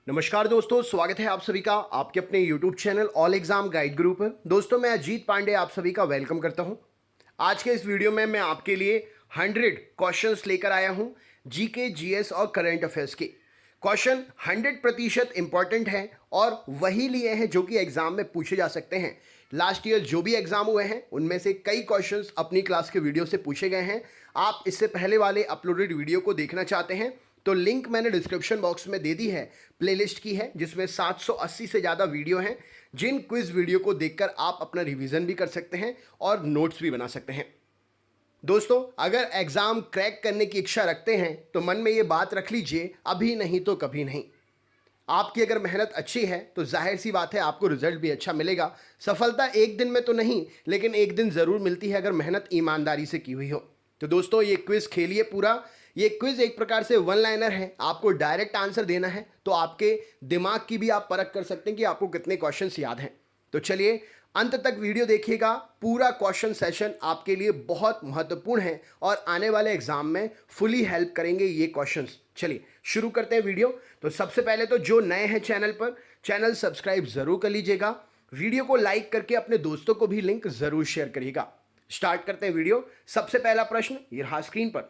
नमस्कार दोस्तों, स्वागत है आप सभी का आपके अपने YouTube channel all exam guide गुरु पर। दोस्तों, मैं अजीत पांडे आप सभी का वेलकम करता हूं। आज के इस वीडियो में मैं आपके लिए 100 क्वेश्चंस लेकर आया हूं जीके, जीएस और करंट अफेयर्स के। क्वेश्चन 100% इंपॉर्टेंट है और वही लिए हैं जो कि एग्जाम में पूछे जा सकते हैं। लास्ट ईयर जो भी एग्जाम हुए हैं उनमें से कई क्वेश्चंस अपनी क्लास के वीडियो से पूछे गए हैं। आप इससे पहले वाले अपलोडेड वीडियो को देखना चाहते हैं तो लिंक मैंने डिस्क्रिप्शन बॉक्स में दे दी है, प्लेलिस्ट की है, जिसमें 780 से ज़्यादा वीडियो हैं जिन क्विज वीडियो को देखकर आप अपना रिवीजन भी कर सकते हैं और नोट्स भी बना सकते हैं। दोस्तों, अगर एग्ज़ाम क्रैक करने की इच्छा रखते हैं तो मन में ये बात रख लीजिए, अभी नहीं तो कभी नहीं। आपकी अगर मेहनत अच्छी है तो जाहिर सी बात है आपको रिजल्ट भी अच्छा मिलेगा। सफलता एक दिन में तो नहीं, लेकिन एक दिन ज़रूर मिलती है अगर मेहनत ईमानदारी से की हुई हो। तो दोस्तों, ये क्विज़ खेलिए पूरा। ये क्विज़ एक प्रकार से वन लाइनर है, आपको डायरेक्ट आंसर देना है तो आपके दिमाग की भी आप परख कर सकते हैं कि आपको कितने क्वेश्चंस याद हैं। तो चलिए अंत तक वीडियो देखिएगा। पूरा क्वेश्चन सेशन आपके लिए बहुत महत्वपूर्ण है और आने वाले एग्जाम में फुली हेल्प करेंगे ये क्वेश्चंस। चलिए शुरू करते हैं वीडियो। तो सबसे पहले तो जो नए हैं चैनल पर, चैनल सब्सक्राइब जरूर कर लीजिएगा। वीडियो को लाइक करके अपने दोस्तों को भी लिंक जरूर शेयर करिएगा। स्टार्ट करते हैं वीडियो। सबसे पहला प्रश्न ये रहा स्क्रीन पर।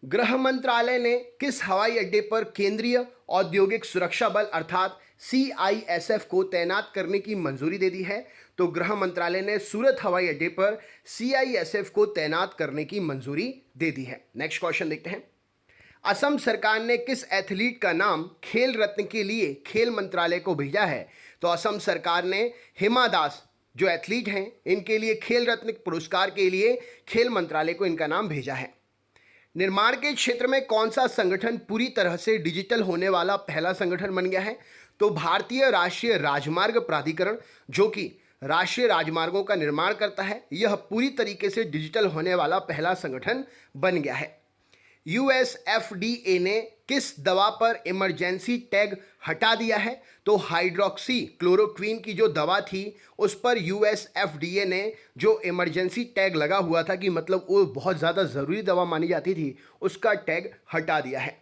गृह मंत्रालय ने किस हवाई अड्डे पर केंद्रीय औद्योगिक सुरक्षा बल अर्थात सीआईएसएफ को तैनात करने की मंजूरी दे दी है? तो गृह मंत्रालय ने सूरत हवाई अड्डे पर सीआईएसएफ को तैनात करने की मंजूरी दे दी है। नेक्स्ट क्वेश्चन देखते हैं। असम सरकार ने किस एथलीट का नाम खेल रत्न के लिए खेल मंत्रालय को भेजा है? तो असम सरकार ने हिमा दास जो एथलीट हैं इनके लिए खेल रत्न पुरस्कार के लिए खेल मंत्रालय को इनका नाम भेजा है। निर्माण के क्षेत्र में कौन सा संगठन पूरी तरह से डिजिटल होने वाला पहला संगठन बन गया है? तो भारतीय राष्ट्रीय राजमार्ग प्राधिकरण, जो कि राष्ट्रीय राजमार्गों का निर्माण करता है, यह पूरी तरीके से डिजिटल होने वाला पहला संगठन बन गया है। यूएसएफडीए ने किस दवा पर इमरजेंसी टैग हटा दिया है? तो हाइड्रोक्सी क्लोरोक्वीन की जो दवा थी उस पर यूएसएफडीए ने जो इमरजेंसी टैग लगा हुआ था कि मतलब वो बहुत ज़्यादा ज़रूरी दवा मानी जाती थी, उसका टैग हटा दिया है।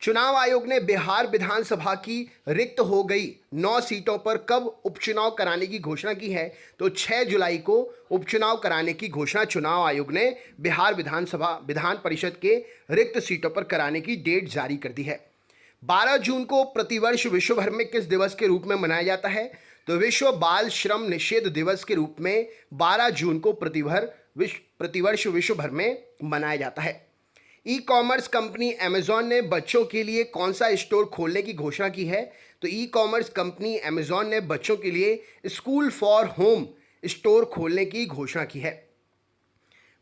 चुनाव आयोग ने बिहार विधानसभा की रिक्त हो गई 9 सीटों पर कब उपचुनाव कराने की घोषणा की है? तो 6 जुलाई को उपचुनाव कराने की घोषणा चुनाव आयोग ने बिहार विधान परिषद के रिक्त सीटों पर कराने की डेट जारी कर दी है। 12 जून को प्रतिवर्ष विश्व भर में किस दिवस के रूप में मनाया जाता है? तो विश्व बाल श्रम निषेध दिवस के रूप में 12 जून को प्रतिवर्ष विश्व भर में मनाया जाता है। ई कॉमर्स कंपनी अमेजॉन ने बच्चों के लिए कौन सा स्टोर खोलने की घोषणा की है? तो ई कॉमर्स कंपनी अमेजॉन ने बच्चों के लिए स्कूल फॉर होम स्टोर खोलने की घोषणा की है।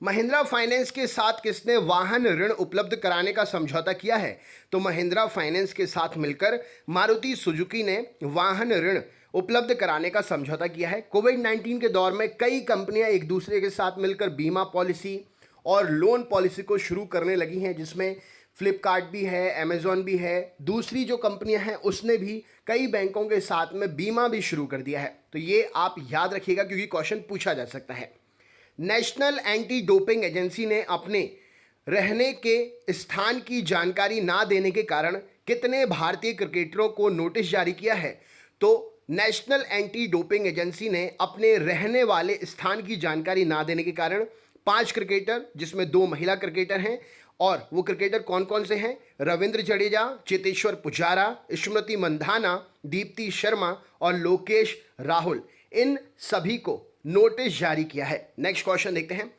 महिंद्रा फाइनेंस के साथ किसने वाहन ऋण उपलब्ध कराने का समझौता किया है? तो महिंद्रा फाइनेंस के साथ मिलकर मारुति सुजुकी ने वाहन ऋण उपलब्ध कराने का समझौता किया है। कोविड-19 के दौर में कई कंपनियां एक दूसरे के साथ मिलकर बीमा पॉलिसी और लोन पॉलिसी को शुरू करने लगी हैं, जिसमें फ्लिपकार्ट भी है, अमेजॉन भी है, दूसरी जो कंपनियां हैं उसने भी कई बैंकों के साथ में बीमा भी शुरू कर दिया है। तो ये आप याद रखिएगा क्योंकि क्वेश्चन पूछा जा सकता है। नेशनल एंटी डोपिंग एजेंसी ने अपने रहने के स्थान की जानकारी ना देने के कारण कितने भारतीय क्रिकेटरों को नोटिस जारी किया है? तो नेशनल एंटी डोपिंग एजेंसी ने अपने रहने वाले स्थान की जानकारी ना देने के कारण 5 क्रिकेटर, जिसमें 2 महिला क्रिकेटर हैं, और वो क्रिकेटर कौन कौन से हैं? रविंद्र जडेजा, चेतेश्वर पुजारा, स्मृति मंधाना, दीप्ति शर्मा और लोकेश राहुल, इन सभी को नोटिस जारी किया है। नेक्स्ट क्वेश्चन देखते हैं।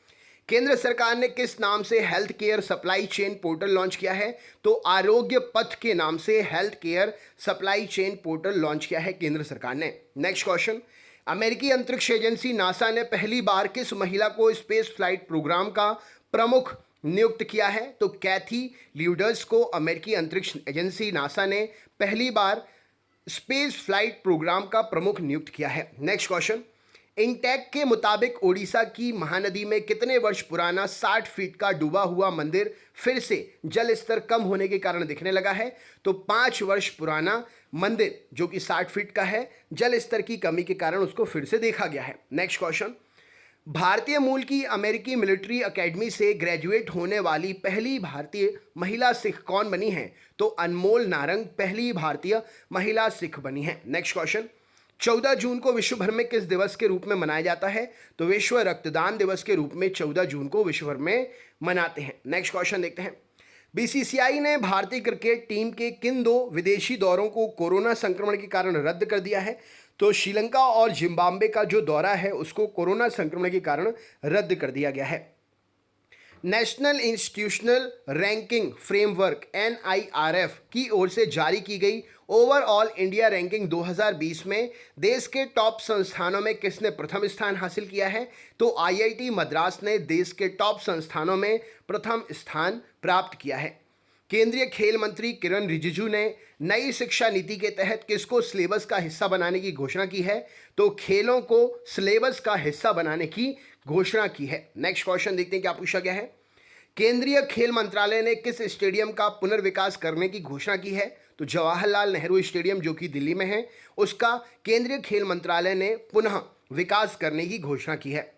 केंद्र सरकार ने किस नाम से health care supply chain portal launch किया है? तो आरोग्य पथ के नाम से health care supply chain portal launch किया है केंद्र सरकार ने। Next question. अमेरिकी अंतरिक्ष एजेंसी नासा ने पहली बार किस महिला को स्पेस फ्लाइट प्रोग्राम का प्रमुख नियुक्त किया है? तो कैथी ल्यूडर्स को अमेरिकी अंतरिक्ष एजेंसी नासा ने पहली बार स्पेस फ्लाइट प्रोग्राम का प्रमुख नियुक्त किया है। Next question. इंटेक के मुताबिक ओडिशा की महानदी में कितने वर्ष पुराना 60 फीट का डूबा हुआ मंदिर फिर से जल स्तर कम होने के कारण दिखने लगा है? तो 5 वर्ष पुराना मंदिर जो कि 60 फीट का है, जल स्तर की कमी के कारण उसको फिर से देखा गया है। Next question. भारतीय मूल की अमेरिकी मिलिट्री एकेडमी से ग्रेजुएट होने वाली पहली भारतीय महिला सिख कौन बनी है? तो अनमोल नारंग पहली भारतीय महिला सिख बनी है। नेक्स्ट क्वेश्चन, 14 जून को विश्व भर में किस दिवस के रूप में मनाया जाता है? तो विश्व रक्तदान दिवस के रूप में 14 जून को विश्व भर में मनाते हैं। नेक्स्ट क्वेश्चन देखते हैं, बीसीसीआई ने भारतीय क्रिकेट टीम के किन दो विदेशी दौरों को कोरोना संक्रमण के कारण रद्द कर दिया है? तो श्रीलंका और जिम्बाब्वे का जो दौरा है उसको कोरोना संक्रमण के कारण रद्द कर दिया गया है। National institutional ranking framework NIRF की ओर से जारी की गई ओवरऑल इंडिया रैंकिंग 2020 में देश के टॉप संस्थानों में किसने प्रथम स्थान हासिल किया है? तो IIT मद्रास ने देश के टॉप संस्थानों में प्रथम स्थान प्राप्त किया है। केंद्रीय खेल मंत्री किरण रिजिजू ने नई शिक्षा नीति के तहत किसको सिलेबस का हिस्सा बनाने की घोषणा की है? तो खेलों को सिलेबस का हिस्सा बनाने की घोषणा की है। नेक्स्ट क्वेश्चन देखते हैं क्या पूछा गया है। केंद्रीय खेल मंत्रालय ने किस स्टेडियम का पुनर्विकास करने की घोषणा की है? तो जवाहरलाल नेहरू स्टेडियम जो कि दिल्ली में है उसका केंद्रीय खेल मंत्रालय ने पुनः विकास करने की घोषणा की है।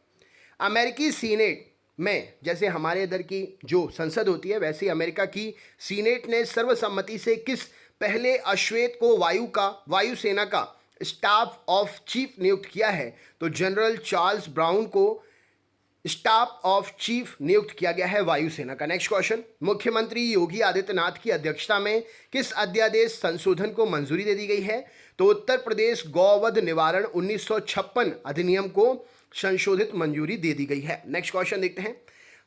अमेरिकी सीनेट में, जैसे हमारे इधर की जो संसद होती है वैसे ही अमेरिका की सीनेट ने सर्वसम्मति से किस पहले अश्वेत को वायुसेना का स्टाफ ऑफ चीफ नियुक्त किया है? तो जनरल चार्ल्स ब्राउन को स्टाफ ऑफ चीफ नियुक्त किया गया है वायुसेना का। नेक्स्ट क्वेश्चन, मुख्यमंत्री योगी आदित्यनाथ की अध्यक्षता में किस अध्यादेश संशोधन को मंजूरी दे दी गई है? तो उत्तर प्रदेश गौवध निवारण 1956 अधिनियम को संशोधित मंजूरी दे दी गई है। नेक्स्ट क्वेश्चन देखते हैं,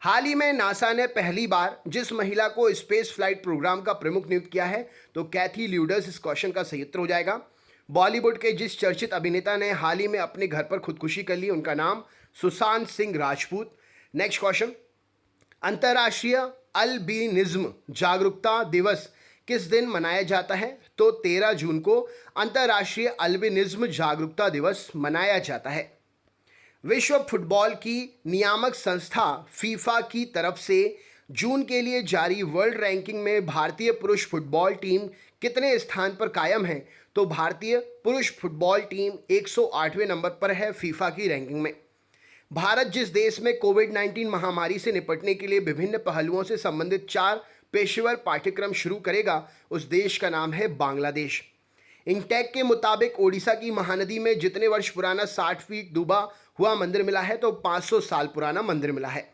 हाल ही में नासा ने पहली बार जिस महिला को स्पेस फ्लाइट प्रोग्राम का प्रमुख नियुक्त किया है? तो कैथी ल्यूडर्स इस क्वेश्चन का सही उत्तर हो जाएगा। बॉलीवुड के जिस चर्चित अभिनेता ने हाल ही में अपने घर पर खुदकुशी कर ली उनका नाम सुशांत सिंह राजपूत। नेक्स्ट क्वेश्चन, अंतर्राष्ट्रीय अल्बिनिज्म जागरूकता दिवस किस दिन मनाया जाता है? तो 13 जून को अंतर्राष्ट्रीय अल्बिनिज्म जागरूकता दिवस मनाया जाता है। विश्व फुटबॉल की नियामक संस्था फीफा की तरफ से जून के लिए जारी वर्ल्ड रैंकिंग में भारतीय पुरुष फुटबॉल टीम कितने स्थान पर कायम है? तो भारतीय पुरुष फुटबॉल टीम 108वें नंबर पर है फीफा की रैंकिंग में। भारत जिस देश में कोविड-19 महामारी से निपटने के लिए विभिन्न पहलुओं से संबंधित 4 पेशेवर पाठ्यक्रम शुरू करेगा उस देश का नाम है बांग्लादेश। इंटेक के मुताबिक ओडिशा की महानदी में जितने वर्ष पुराना 60 फीट डूबा हुआ मंदिर मिला है? तो 500 साल पुराना मंदिर मिला है।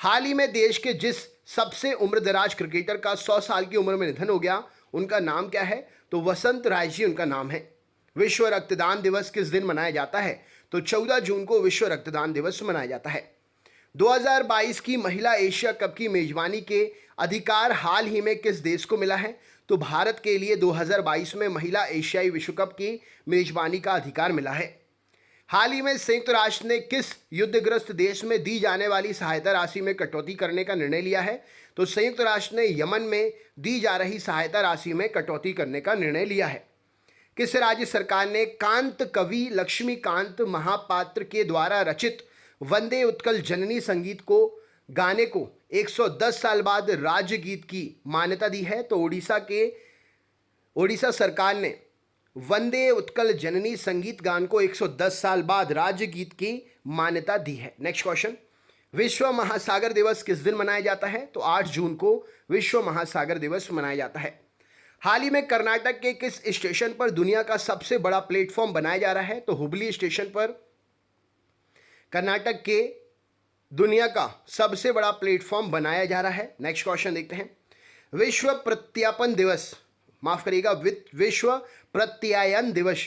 हाल ही में देश के जिस सबसे उम्रदराज क्रिकेटर का 100 साल की उम्र में निधन हो गया उनका नाम क्या है? तो वसंत राय जी उनका नाम है। विश्व रक्तदान दिवस किस दिन मनाया जाता है? तो 14 जून को विश्व रक्तदान दिवस मनाया जाता है। 2022 की महिला एशिया कप की मेजबानी के अधिकार हाल ही में किस देश को मिला है? तो भारत के लिए 2022 में महिला एशियाई विश्व कप की मेजबानी का अधिकार मिला है। हाल ही में संयुक्त राष्ट्र ने किस युद्धग्रस्त देश में दी जाने वाली सहायता राशि में कटौती करने का निर्णय लिया है? तो संयुक्त राष्ट्र ने यमन में दी जा रही सहायता राशि में कटौती करने का निर्णय लिया है। किस राज्य सरकार ने कांत कवि लक्ष्मीकांत महापात्र के द्वारा रचित वंदे उत्कल जननी संगीत को गाने को 110 साल बाद राज्य गीत की मान्यता दी है? तो ओडिशा सरकार ने वंदे उत्कल जननी संगीत गान को 110 साल बाद राज्य गीत की मान्यता दी है। नेक्स्ट क्वेश्चन, विश्व महासागर दिवस किस दिन मनाया जाता है? तो 8 जून को विश्व महासागर दिवस मनाया जाता है। हाल ही में कर्नाटक के किस स्टेशन पर दुनिया का सबसे बड़ा प्लेटफॉर्म बनाया जा रहा है? तो हुबली स्टेशन पर कर्नाटक के दुनिया का सबसे बड़ा प्लेटफॉर्म बनाया जा रहा है। नेक्स्ट क्वेश्चन देखते हैं, विश्व प्रत्यायन दिवस विश्व प्रत्यायन दिवस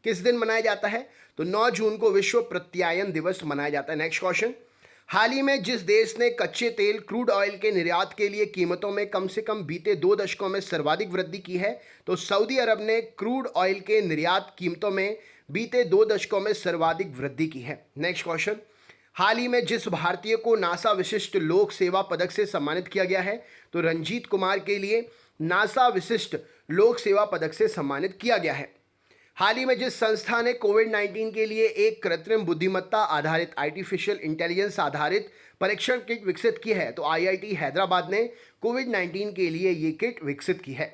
किस दिन मनाया जाता है? तो 9 जून को विश्व प्रत्यायन दिवस मनाया जाता है। नेक्स्ट क्वेश्चन, हाल ही में जिस देश ने कच्चे तेल क्रूड ऑयल के निर्यात के लिए कीमतों में कम से कम बीते 2 दशकों में सर्वाधिक वृद्धि की है? तो सऊदी अरब ने क्रूड ऑयल के निर्यात कीमतों में बीते 2 दशकों में सर्वाधिक वृद्धि की है। नेक्स्ट क्वेश्चन, हाल ही में जिस भारतीय को नासा विशिष्ट लोक सेवा पदक से सम्मानित किया गया है? तो रंजीत कुमार के लिए नासा विशिष्ट लोक सेवा पदक से सम्मानित किया गया है। हाल ही में जिस संस्था ने कोविड-19 के लिए एक कृत्रिम बुद्धिमत्ता आधारित आर्टिफिशियल इंटेलिजेंस आधारित परीक्षण किट विकसित की है? तो IIT हैदराबाद ने कोविड-19 के लिए ये किट विकसित की है।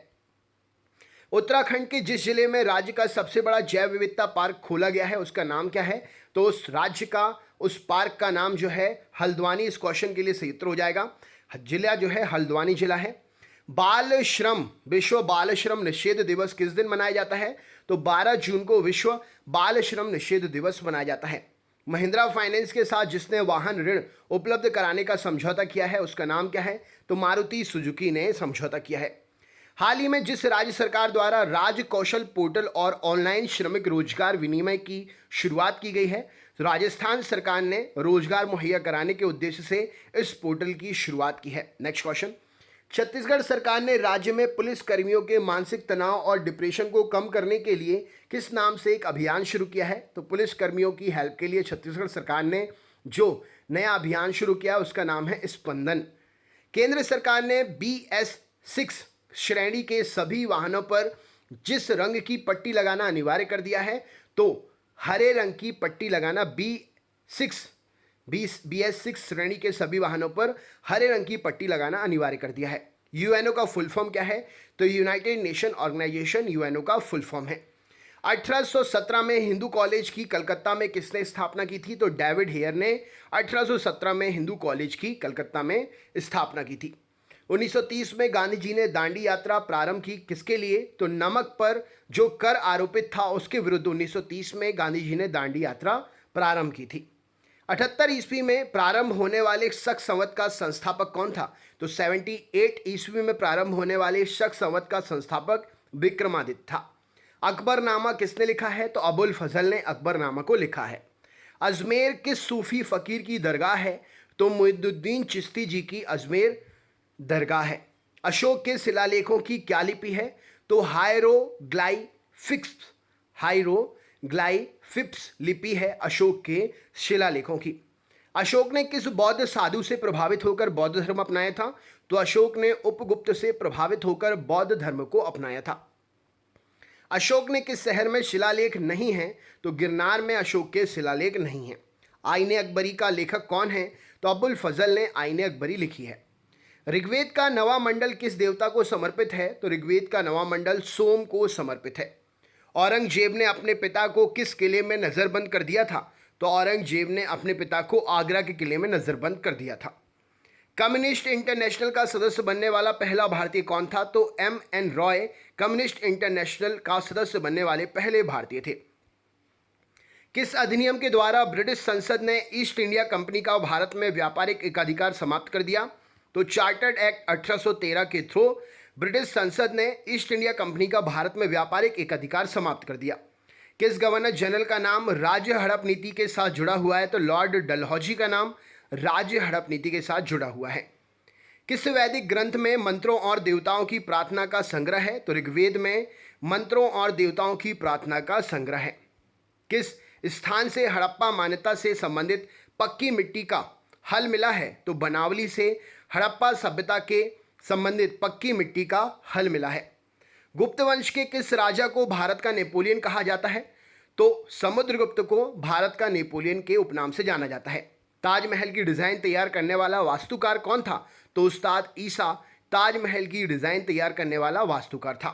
उत्तराखंड के जिस जिले में राज्य का सबसे बड़ा जैव विविधता पार्क खोला गया है उसका नाम क्या है? तो उस राज्य का, उस पार्क का नाम जो है हल्द्वानी। इस क्वेश्चन के लिए सही उत्तर हो जाएगा, जिला जो है हल्द्वानी जिला है। बाल श्रम, विश्व बाल श्रम निषेध दिवस किस दिन मनाया जाता है? तो 12 जून को विश्व बाल श्रम निषेध दिवस मनाया जाता है। महिंद्रा फाइनेंस के साथ जिसने वाहन ऋण उपलब्ध कराने का समझौता किया है उसका नाम क्या है? तो मारुति सुजुकी ने समझौता किया है। हाल ही में जिस राज्य सरकार द्वारा राज्य कौशल पोर्टल और ऑनलाइन श्रमिक रोजगार विनिमय की शुरुआत की गई है, तो राजस्थान सरकार ने रोजगार मुहैया कराने के उद्देश्य से इस पोर्टल की शुरुआत की है। नेक्स्ट क्वेश्चन, छत्तीसगढ़ सरकार ने राज्य में पुलिस कर्मियों के मानसिक तनाव और डिप्रेशन को कम करने के लिए किस नाम से एक अभियान शुरू किया है? तो पुलिस कर्मियों की हेल्प के लिए छत्तीसगढ़ सरकार ने जो नया अभियान शुरू किया उसका नाम है स्पंदन। केंद्र सरकार ने BS6 श्रेणी के सभी वाहनों पर जिस रंग की पट्टी लगाना अनिवार्य कर दिया है, तो हरे रंग की पट्टी लगाना BS6 श्रेणी के सभी वाहनों पर हरे रंग की पट्टी लगाना अनिवार्य कर दिया है। यूएनओ का फुल फॉर्म क्या है? तो यूनाइटेड नेशन ऑर्गेनाइजेशन यूएनओ का फुल फॉर्म है। 1817 में हिंदू कॉलेज की कलकत्ता में किसने स्थापना की थी? तो डेविड हेयर ने 1817 में हिंदू कॉलेज की कलकत्ता में स्थापना की थी। 1930 में गांधी जी ने दांडी यात्रा प्रारंभ की, किसके लिए? तो नमक पर जो कर आरोपित था उसके विरुद्ध 1930 में गांधी जी ने दांडी यात्रा प्रारंभ की थी। 78 ईस्वी में प्रारंभ होने वाले शक संवत का संस्थापक कौन था? तो 78 ईस्वी में प्रारंभ होने वाले शक संवत का संस्थापक विक्रमादित्य था। अकबरनामा किसने लिखा है? तो अबुल फजल ने अकबरनामा को लिखा है। अजमेर किस सूफी फकीर की दरगाह है? तो मुइनुद्दीन चिश्ती जी की अजमेर दरगाह है। अशोक के शिलालेखों की क्या लिपि है? तो हायरोग्लाइफिक्स लिपि है अशोक के शिलालेखों की। अशोक ने किस बौद्ध साधु से प्रभावित होकर बौद्ध धर्म अपनाया था? तो अशोक ने उपगुप्त से प्रभावित होकर बौद्ध धर्म को अपनाया था। अशोक ने किस शहर में शिलालेख नहीं है? तो गिरनार में अशोक के शिलालेख नहीं है। आईने अकबरी का लेखक कौन है? तो अबुल फजल ने आईने अकबरी लिखी है। ऋग्वेद का नवा मंडल किस देवता को समर्पित है? तो ऋग्वेद का नवा मंडल सोम को समर्पित है। औरंगजेब ने अपने पिता को किस किले में नजरबंद कर दिया था? तो औरंगजेब ने अपने पिता को आगरा के किले में नजरबंद कर दिया था। कम्युनिस्ट इंटरनेशनल का सदस्य बनने वाला पहला भारतीय कौन था? तो MN रॉय कम्युनिस्ट इंटरनेशनल का सदस्य बनने वाले पहले भारतीय थे। किस अधिनियम के द्वारा ब्रिटिश संसद ने ईस्ट इंडिया कंपनी का भारत में व्यापारिक एकाधिकार समाप्त कर दिया? तो चार्टर्ड एक्ट 1813 के थ्रू ब्रिटिश संसद ने ईस्ट इंडिया कंपनी का भारत में व्यापारिक एकाधिकार समाप्त कर दिया। किस गवर्नर जनरल का नाम राज्य हड़प नीति के साथ जुड़ा हुआ है? तो लॉर्ड डलहौजी का नाम राज्य हड़प नीति के साथ जुड़ा हुआ है। किस वैदिक ग्रंथ में मंत्रों और देवताओं की प्रार्थना का संग्रह है? तो ऋग्वेद में मंत्रों और देवताओं की प्रार्थना का संग्रह है। किस स्थान से हड़प्पा मान्यता से संबंधित पक्की मिट्टी का हल मिला है? तो बनावली से हड़प्पा सभ्यता के संबंधित पक्की मिट्टी का हल मिला है। गुप्त वंश के किस राजा को भारत का नेपोलियन कहा जाता है? तो समुद्रगुप्त को भारत का नेपोलियन के उपनाम से जाना जाता है। ताजमहल की डिज़ाइन तैयार करने वाला वास्तुकार कौन था? तो उस्ताद ईसा ताजमहल की डिज़ाइन तैयार करने वाला वास्तुकार था।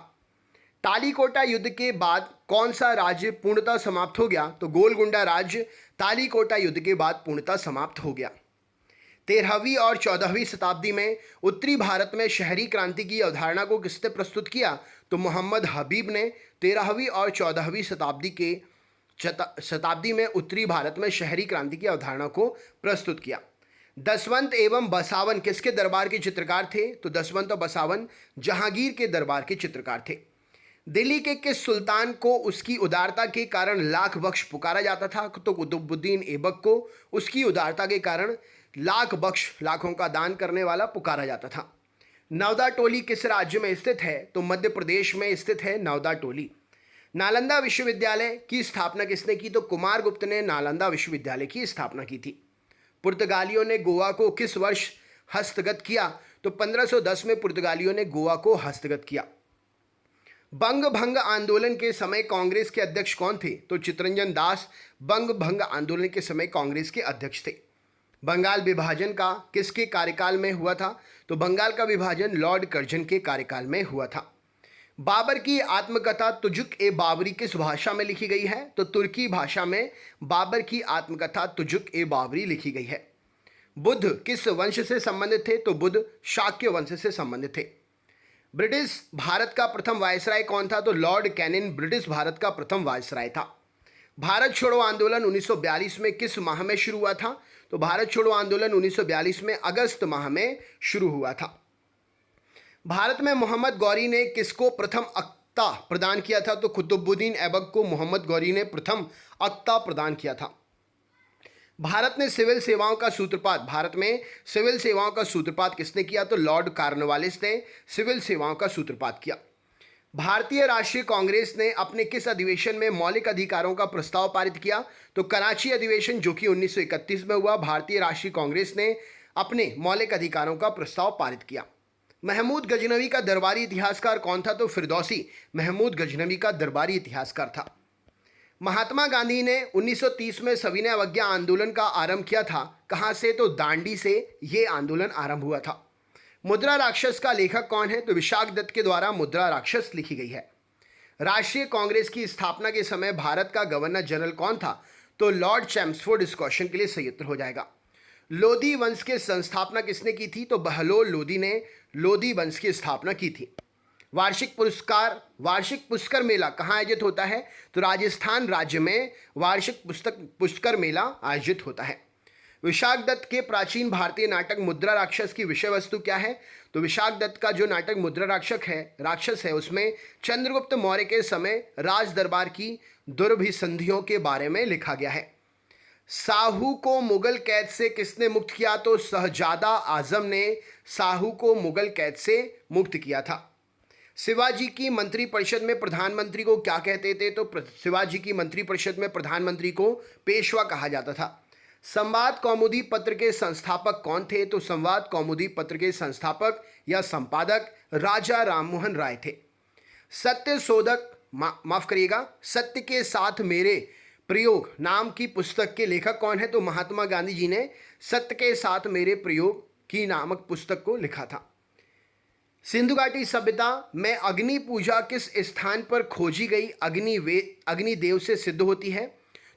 तालीकोटा युद्ध के बाद कौन सा राज्य पूर्णतः समाप्त हो गया? तो गोलकुंडा राज्य तालीकोटा युद्ध के बाद पूर्णतः समाप्त हो गया। 13वीं और 14वीं शताब्दी में उत्तरी भारत में शहरी क्रांति की अवधारणा को किसने प्रस्तुत किया? तो मोहम्मद हबीब ने 13वीं और 14वीं शताब्दी में उत्तरी भारत में शहरी क्रांति की अवधारणा को प्रस्तुत किया। दसवंत एवं बसावन किसके दरबार के चित्रकार थे? तो दसवंत और बसावन जहांगीर के दरबार के चित्रकार थे। दिल्ली के किस सुल्तान को उसकी उदारता के कारण लाख बख्श पुकारा जाता था? तो कुतुबुद्दीन ऐबक को उसकी उदारता के कारण लाख बख्श, लाखों का दान करने वाला पुकारा जाता था। नवदा टोली किस राज्य में स्थित है? तो मध्य प्रदेश में स्थित है नवदा टोली। नालंदा विश्वविद्यालय की स्थापना किसने की? तो कुमारगुप्त ने नालंदा विश्वविद्यालय की स्थापना की थी। पुर्तगालियों ने गोवा को किस वर्ष हस्तगत किया? तो 1510 में पुर्तगालियों ने गोवा को हस्तगत किया। बंग भंग आंदोलन के समय कांग्रेस के अध्यक्ष कौन थे? तो चित्तरंजन दास बंग भंग आंदोलन के समय कांग्रेस के अध्यक्ष थे। बंगाल विभाजन का किसके कार्यकाल में हुआ था? तो बंगाल का विभाजन लॉर्ड कर्जन के कार्यकाल में हुआ था। बाबर की आत्मकथा तुजुक ए बाबरी किस भाषा में लिखी गई है? तो तुर्की भाषा में बाबर की आत्मकथा तुजुक ए बाबरी लिखी गई है। बुद्ध किस वंश से संबंधित थे? तो बुद्ध शाक्य वंश से संबंधित थे। ब्रिटिश भारत का प्रथम वायसराय कौन था? तो लॉर्ड कैनिंग ब्रिटिश भारत का प्रथम वायसराय था। भारत छोड़ो आंदोलन 1942 में किस माह में शुरू हुआ था? तो भारत छोड़ो आंदोलन 1942 में अगस्त माह में शुरू हुआ था। भारत में मोहम्मद गौरी ने किसको प्रथम अक्ता प्रदान किया था? तो कुतुबुद्दीन ऐबक को मोहम्मद गौरी ने प्रथम अक्ता प्रदान किया था। भारत में सिविल सेवाओं का सूत्रपात किसने किया? तो लॉर्ड कॉर्नवालिस ने सिविल सेवाओं का सूत्रपात किया। भारतीय राष्ट्रीय कांग्रेस ने अपने किस अधिवेशन में मौलिक अधिकारों का प्रस्ताव पारित किया? तो कराची अधिवेशन जो कि 1931 में हुआ, भारतीय राष्ट्रीय कांग्रेस ने अपने मौलिक अधिकारों का प्रस्ताव पारित किया। महमूद गजनवी का दरबारी इतिहासकार कौन था? तो फिरदौसी महमूद गजनवी का दरबारी इतिहासकार था। महात्मा गांधी ने 1930 में सविनय अवज्ञा आंदोलन का आरंभ किया था। कहां से? तो दांडी से यह आंदोलन आरंभ हुआ था। मुद्रा राक्षस का लेखक कौन है? तो विशाख दत्त के द्वारा मुद्रा राक्षस लिखी गई है। राष्ट्रीय कांग्रेस की स्थापना के समय भारत का गवर्नर जनरल कौन था? तो लॉर्ड चैम्सफोर्ड इस क्वेश्चन के लिए सही उत्तर हो जाएगा। लोधी वंश की संस्थापना किसने की थी? तो बहलोल लोधी ने लोधी वंश की स्थापना की थी। वार्षिक पुष्कर मेला कहाँ आयोजित होता है? तो राजस्थान राज्य में वार्षिक पुष्कर मेला आयोजित होता है। विशाख दत्त के प्राचीन भारतीय नाटक मुद्रा राक्षस की विषय वस्तु क्या है? तो विशाख दत्त का जो नाटक मुद्रा राक्षस है उसमें चंद्रगुप्त मौर्य के समय राज दरबार की दुर्भिसंधियों के बारे में लिखा गया है। साहू को मुगल कैद से किसने मुक्त किया? तो शहजादा आजम ने साहू को मुगल कैद से मुक्त किया था। शिवाजी की मंत्रिपरिषद में प्रधानमंत्री को क्या कहते थे? तो शिवाजी की मंत्रिपरिषद में प्रधानमंत्री को पेशवा कहा जाता था। संवाद कौमुदी पत्र के संस्थापक कौन थे? तो संवाद कौमुदी पत्र के संस्थापक या संपादक राजा राममोहन राय थे। सत्य के साथ मेरे प्रयोग नाम की पुस्तक के लेखक कौन है? तो महात्मा गांधी जी ने सत्य के साथ मेरे प्रयोग की नामक पुस्तक को लिखा था। सिंधु घाटी सभ्यता में अग्नि पूजा किस स्थान पर खोजी गई अग्निदेव से सिद्ध होती है?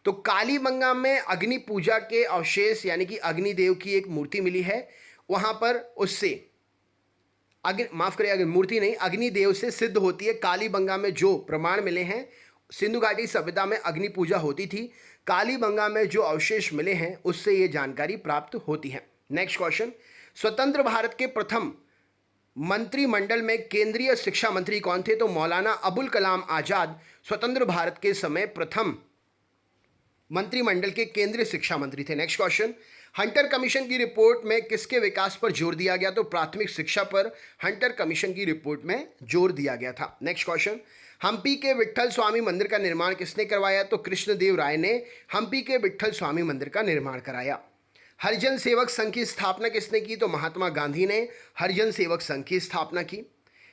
तो कालीबंगा में अग्नि पूजा के अवशेष यानी कि अग्निदेव की एक मूर्ति मिली है। वहां पर उससे मूर्ति नहीं, अग्निदेव से सिद्ध होती है। कालीबंगा में जो प्रमाण मिले हैं, सिंधु घाटी सभ्यता में अग्नि पूजा होती थी। कालीबंगा में जो अवशेष मिले हैं उससे ये जानकारी प्राप्त होती है। नेक्स्ट क्वेश्चन, स्वतंत्र भारत के प्रथम मंत्रिमंडल में केंद्रीय शिक्षा मंत्री कौन थे? तो मौलाना अबुल कलाम आजाद स्वतंत्र भारत के समय प्रथम मंत्रिमंडल के केंद्रीय शिक्षा मंत्री थे। नेक्स्ट क्वेश्चन, हंटर कमीशन की रिपोर्ट में किसके विकास पर जोर दिया गया? तो प्राथमिक शिक्षा पर हंटर कमीशन की रिपोर्ट में जोर दिया गया था। नेक्स्ट क्वेश्चन, हम्पी के विट्ठल स्वामी मंदिर का निर्माण किसने करवाया? तो कृष्णदेव राय ने हम्पी के विट्ठल स्वामी मंदिर का निर्माण कराया। हरिजन सेवक संघ की स्थापना किसने की? तो महात्मा गांधी ने हरिजन सेवक संघ की स्थापना की।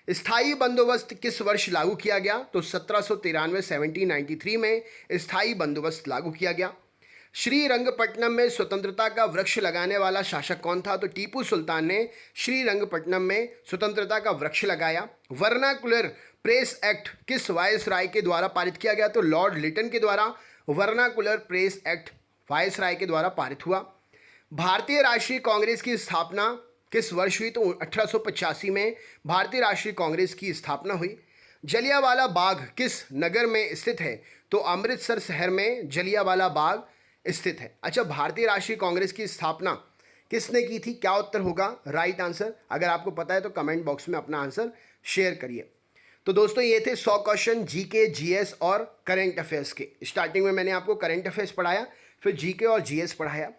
स्थायी बंदोबस्त किस वर्ष लागू किया गया? तो 1793 में स्थायी बंदोबस्त लागू किया गया। श्रीरंगपट्टनम में स्वतंत्रता का वृक्ष लगाने वाला शासक कौन था? तो टीपू सुल्तान ने श्रीरंगपट्टनम में स्वतंत्रता का वृक्ष लगाया। वर्नाकुलर प्रेस एक्ट किस वायसराय के द्वारा पारित किया गया? तो लॉर्ड लिटन के द्वारा वर्नाकुलर प्रेस एक्ट वायसराय के द्वारा पारित हुआ। भारतीय राष्ट्रीय कांग्रेस की स्थापना किस वर्ष हुई? तो 1885 में भारतीय राष्ट्रीय कांग्रेस की स्थापना हुई। जलियांवाला बाग किस नगर में स्थित है? तो अमृतसर शहर में जलियांवाला बाग स्थित है। अच्छा, भारतीय राष्ट्रीय कांग्रेस की स्थापना किसने की थी? क्या उत्तर होगा राइट आंसर? अगर आपको पता है तो कमेंट बॉक्स में अपना आंसर शेयर करिए। तो दोस्तों ये थे 100 क्वेश्चन जीके, जीएस और करंट अफेयर्स के। स्टार्टिंग में मैंने आपको करंट अफेयर्स पढ़ाया, फिर जीके और जीएस पढ़ाया।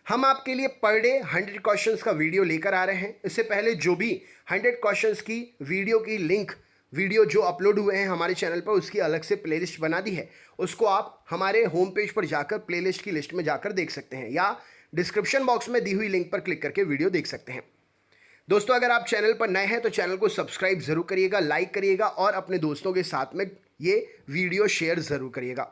हम आपके लिए पर डे 100 क्वेश्चंस का वीडियो लेकर आ रहे हैं। इससे पहले जो भी 100 क्वेश्चंस की वीडियो की लिंक वीडियो जो अपलोड हुए हैं हमारे चैनल पर, उसकी अलग से प्लेलिस्ट बना दी है। उसको आप हमारे होम पेज पर जाकर प्लेलिस्ट की लिस्ट में जाकर देख सकते हैं, या डिस्क्रिप्शन बॉक्स में दी हुई लिंक पर क्लिक करके वीडियो देख सकते हैं। दोस्तों, अगर आप चैनल पर नए हैं तो चैनल को सब्सक्राइब जरूर करिएगा, लाइक करिएगा और अपने दोस्तों के साथ में ये वीडियो शेयर जरूर करिएगा।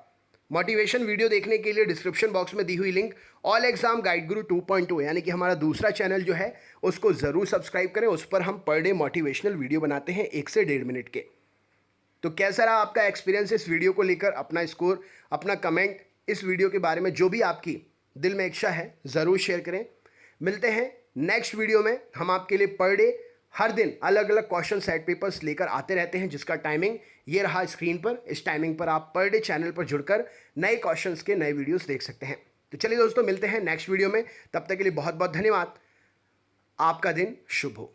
मोटिवेशन वीडियो देखने के लिए डिस्क्रिप्शन बॉक्स में दी हुई लिंक ऑल एग्जाम गाइड गुरु 2.0 यानी कि हमारा दूसरा चैनल जो है उसको ज़रूर सब्सक्राइब करें। उस पर हम पर डे मोटिवेशनल वीडियो बनाते हैं 1 से 1.5 मिनट के। तो कैसा रहा आपका एक्सपीरियंस इस वीडियो को लेकर? अपना स्कोर, अपना कमेंट इस वीडियो के बारे में जो भी आपकी दिल में इच्छा है ज़रूर शेयर करें। मिलते हैं नेक्स्ट वीडियो में। हम आपके लिए पर डे हर दिन अलग अलग क्वेश्चन सेट पेपर्स लेकर आते रहते हैं, जिसका टाइमिंग ये रहा स्क्रीन पर। इस टाइमिंग पर आप पर डे चैनल पर जुड़कर नए क्वेश्चंस के नए वीडियोस देख सकते हैं। तो चलिए दोस्तों, मिलते हैं नेक्स्ट वीडियो में। तब तक के लिए बहुत बहुत धन्यवाद। आपका दिन शुभ हो।